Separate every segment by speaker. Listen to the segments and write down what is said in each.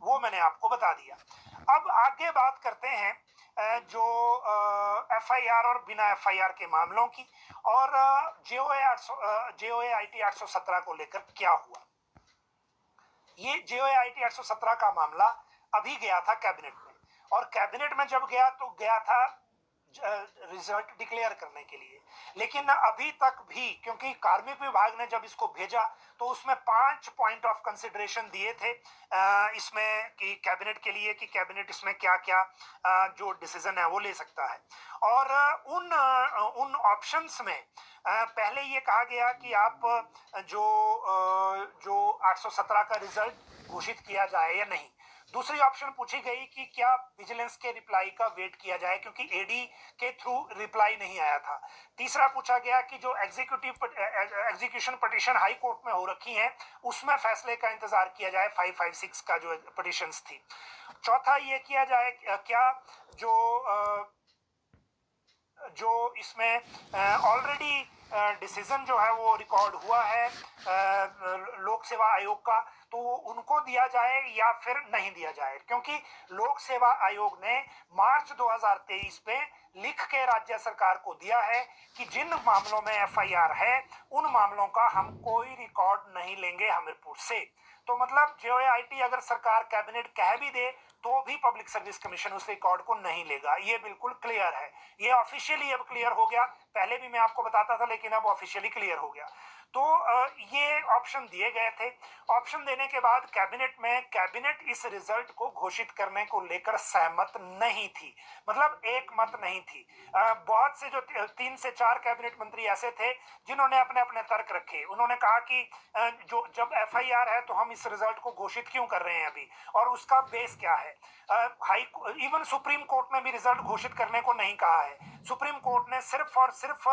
Speaker 1: वो मैंने आपको बता दिया। अब आगे बात करते हैं जो एफआईआर और बिना एफआईआर के मामलों की, और जेओए आईटी 817 को लेकर क्या हुआ। ये जेओए आईटी 817 का मामला अभी गया था कैबिनेट में, और कैबिनेट में जब गया तो गया था रिजल्ट डिक्लेयर करने के लिए, लेकिन अभी तक भी, क्योंकि कार्मिक विभाग ने जब इसको भेजा तो उसमें 5 पॉइंट ऑफ कंसिडरेशन दिए थे इसमें कि कैबिनेट के लिए, कि कैबिनेट इसमें क्या क्या जो डिसीजन है वो ले सकता है। और उन ऑप्शंस में पहले ये कहा गया कि आप जो 817 का रिजल्ट घोषित किया जाए या नहीं। दूसरी ऑप्शन पूछी गई कि क्या विजिलेंस के रिप्लाई का वेट किया जाए, क्योंकि एडी के थ्रू रिप्लाई नहीं आया था। तीसरा पूछा गया कि जो एग्जीक्यूशन पिटीशन हाई कोर्ट में हो रखी है उसमें फैसले का इंतजार किया जाए, 556 का जो पिटीशंस थी। चौथा ये किया जाए क्या जो इसमें ऑलरेडी डिसीजन जो है वो रिकॉर्ड हुआ है लोक सेवा आयोग का, तो उनको दिया जाए या फिर नहीं दिया जाए, क्योंकि लोक सेवा आयोग ने मार्च 2023 में लिख के राज्य सरकार को दिया है कि जिन मामलों में एफआईआर है उन मामलों का हम कोई रिकॉर्ड नहीं लेंगे हमीरपुर से। तो मतलब जेओआईटी अगर सरकार कैबिनेट कह भी दे तो भी पब्लिक सर्विस कमीशन उस रिकॉर्ड को नहीं लेगा, ये बिल्कुल क्लियर है। ये ऑफिशियली अब क्लियर हो गया, पहले भी मैं आपको बताता था लेकिन अब ऑफिशियली क्लियर हो गया। तो ये ऑप्शन दिए गए थे। ऑप्शन देने के बाद कैबिनेट इस रिजल्ट को घोषित करने को लेकर सहमत नहीं थी, मतलब एक मत नहीं थी। बहुत से जो 3 से 4 कैबिनेट मंत्री ऐसे थे जिन्होंने अपने अपने तर्क रखे। उन्होंने कहा कि जो जब एफआईआर है तो हम इस रिजल्ट को घोषित क्यों कर रहे हैं अभी, और उसका बेस क्या है। इवन सुप्रीम कोर्ट ने भी रिजल्ट घोषित करने को नहीं कहा है। सुप्रीम कोर्ट ने सिर्फ और सिर्फ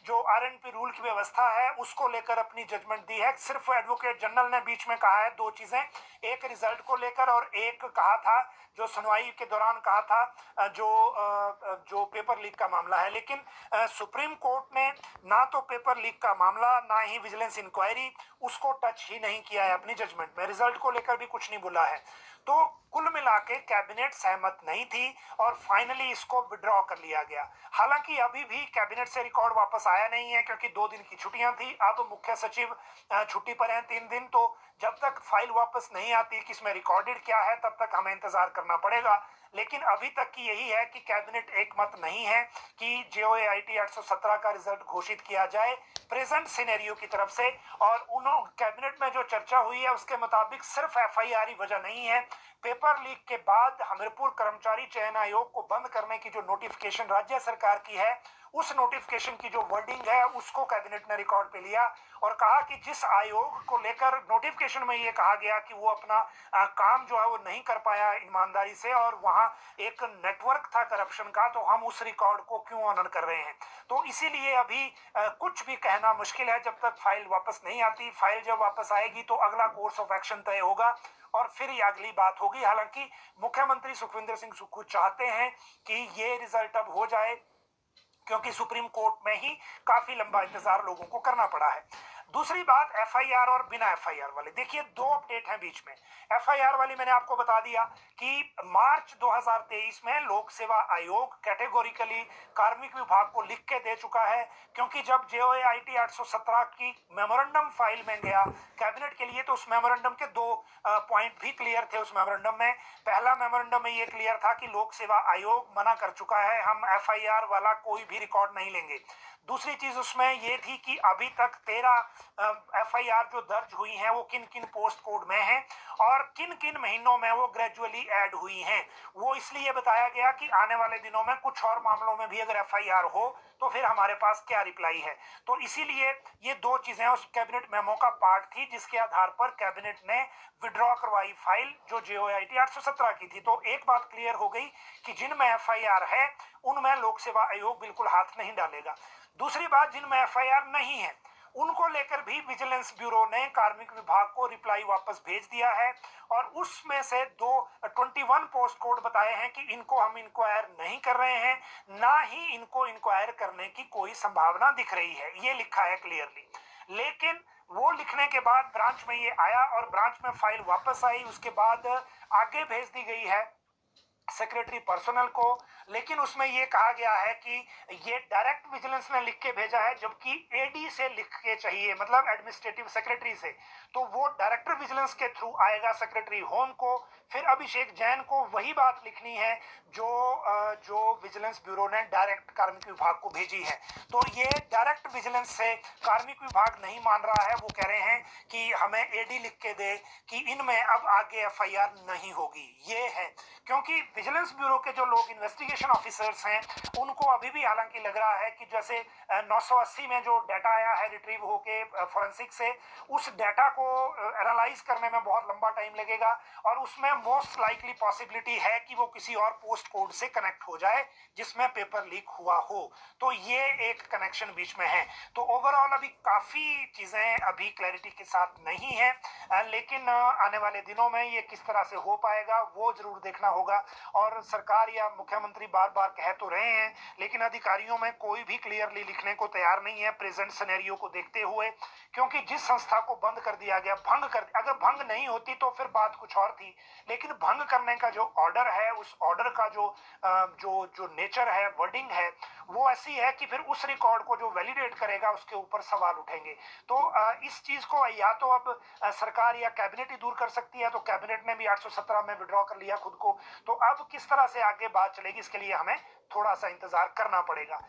Speaker 1: जो आरएनपी रूल की व्यवस्था है उसको लेकर अपनी जजमेंट दी है। सिर्फ एडवोकेट जनरल ने बीच में कहा है 2 चीजें, एक रिजल्ट को लेकर और एक कहा था जो सुनवाई के दौरान कहा था जो पेपर लीक का मामला है। लेकिन सुप्रीम कोर्ट ने ना तो पेपर लीक का मामला ना ही विजिलेंस इंक्वायरी उसको टच ही नहीं किया है अपनी जजमेंट में, रिजल्ट को लेकर भी कुछ नहीं बोला है। तो कुल मिला के कैबिनेट सहमत नहीं थी और फाइनली इसको विड्रॉ कर लिया गया। हालांकि अभी भी कैबिनेट से रिकॉर्ड वापस आया नहीं है क्योंकि 2 दिन की छुट्टियां थी। अब मुख्य सचिव छुट्टी पर हैं 3 दिन, तो जब तक फाइल वापस नहीं आती कि इसमें रिकॉर्डेड क्या है तब तक हमें इंतजार करना पड़ेगा। लेकिन अभी तक की यही है कि कैबिनेट एक मत नहीं है कि जेओआईटी 817 का रिजल्ट घोषित किया जाए प्रेजेंट सिनेरियो की तरफ से। और उन्होंने कैबिनेट में जो चर्चा हुई है उसके मुताबिक सिर्फ एफआईआर ही वजह नहीं है। पेपर लीक के बाद हमीरपुर कर्मचारी चयन आयोग को बंद करने की जो नोटिफिकेशन राज्य सरकार की है उस नोटिफिकेशन की जो वर्डिंग है उसको कैबिनेट ने रिकॉर्ड पे लिया और कहा कि जिस आयोग को लेकर नोटिफिकेशन में ये कहा गया कि वो अपना काम जो है वो नहीं कर पाया ईमानदारी से और वहां एक नेटवर्क था करप्शन का, तो हम उस रिकॉर्ड को क्यों ऑनर कर रहे हैं। तो इसीलिए अभी कुछ भी कहना मुश्किल है जब तक फाइल वापस नहीं आती। फाइल जब वापस आएगी तो अगला कोर्स ऑफ एक्शन तय होगा और फिर ये अगली बात होगी। हालांकि मुख्यमंत्री सुखविंदर सिंह सुक्खू चाहते हैं कि ये रिजल्ट अब हो जाए क्योंकि सुप्रीम कोर्ट में ही काफी लंबा इंतजार लोगों को करना पड़ा है। दूसरी बात एफआईआर और बिना एफआईआर वाले, देखिए 2 अपडेट हैं बीच में। एफआईआर वाली मैंने आपको बता दिया कि मार्च 2023 में लोक सेवा आयोग कैटेगोरिकली कार्मिक विभाग को लिख के दे चुका है, क्योंकि जब जेओआईटी 817 की मेमोरेंडम फाइल में गया कैबिनेट के लिए तो उस मेमोरेंडम के 2 पॉइंट भी क्लियर थे। उस मेमोरेंडम में पहला मेमोरेंडम में ये क्लियर था कि लोक सेवा आयोग मना कर चुका है, हम एफआईआर वाला कोई भी रिकॉर्ड नहीं लेंगे। दूसरी चीज उसमें ये थी कि अभी तक 13 एफआईआर जो दर्ज हुई हैं वो किन किन पोस्ट कोड में हैं और किन किन महीनों में वो ग्रेजुअली ऐड हुई हैं। वो इसलिए बताया गया कि आने वाले दिनों में कुछ और मामलों में भी अगर एफआईआर हो तो फिर हमारे पास क्या रिप्लाई है। तो इसीलिए ये 2 चीजें उस कैबिनेट मेमो का पार्ट थी जिसके आधार पर कैबिनेट ने विड्रॉ करवाई फाइल जो जेओआईटी 817 की थी। तो एक बात क्लियर हो गई कि जिनमें एफआईआर है उनमें लोक सेवा आयोग बिल्कुल हाथ नहीं डालेगा। दूसरी बात, जिनमें एफआईआर नहीं है उनको लेकर भी विजिलेंस ब्यूरो ने कार्मिक विभाग को रिप्लाई वापस भेज दिया है और उसमें से 21 पोस्ट कोड बताए हैं कि इनको हम इंक्वायर नहीं कर रहे हैं, ना ही इनको इंक्वायर करने की कोई संभावना दिख रही है, ये लिखा है क्लियरली। लेकिन वो लिखने के बाद ब्रांच में ये आया और ब्रांच में फाइल वापस आई, उसके बाद आगे भेज दी गई है सेक्रेटरी पर्सनल को। लेकिन उसमें ये कहा गया है कि ये डायरेक्ट विजिलेंस ने लिख के भेजा है, जबकि एडी से लिख के चाहिए, मतलब एडमिनिस्ट्रेटिव सेक्रेटरी से। तो वो डायरेक्टर विजिलेंस के थ्रू आएगा सेक्रेटरी होम को, फिर अभिषेक जैन को वही बात लिखनी है जो विजिलेंस ब्यूरो ने डायरेक्ट कार्मिक विभाग को भेजी है। तो ये डायरेक्ट विजिलेंस से कार्मिक विभाग नहीं मान रहा है। वो कह रहे हैं कि हमें एडी लिख के दे कि इनमें अब आगे एफआईआर नहीं होगी। ये है क्योंकि विजिलेंस ब्यूरो के जो लोग इन्वेस्टिगेशन ऑफिसर्स हैं उनको अभी भी हालांकि लग रहा है कि जैसे 980 में जो डाटा आया है रिट्रीव होके फॉरेंसिक से, उस डाटा को एनालाइज करने में बहुत लंबा टाइम लगेगा और उसमें मोस्ट लाइकली पॉसिबिलिटी है कि वो किसी और पोस्ट कोड से कनेक्ट हो जाए जिसमें पेपर लीक हुआ हो। तो ये एक कनेक्शन बीच में है। तो ओवरऑल अभी काफी चीजें अभी क्लैरिटी के साथ नहीं है, लेकिन आने वाले दिनों में ये किस तरह से हो पाएगा वो जरूर देखना होगा। और सरकार या मुख्यमंत्री बार बार कह तो रहे हैं, लेकिन अधिकारियों में कोई भी क्लियरली लिखने को तैयार नहीं है प्रेजेंट सिनेरियो को देखते हुए। क्योंकि जिस संस्था को बंद कर दिया गया, अगर भंग नहीं होती तो फिर बात कुछ और थी, लेकिन भंग करने का जो ऑर्डर है, उस ऑर्डर का जो नेचर है, वर्डिंग है, वो ऐसी है कि फिर उस रिकॉर्ड को जो वैलिडेट करेगा उसके ऊपर सवाल उठेंगे। तो इस चीज को या तो अब सरकार या कैबिनेट ही दूर कर सकती है। तो कैबिनेट ने भी 817 में विड्रॉ कर लिया खुद को। तो अब किस तरह से आगे बात चलेगी इसके लिए हमें थोड़ा सा इंतजार करना पड़ेगा।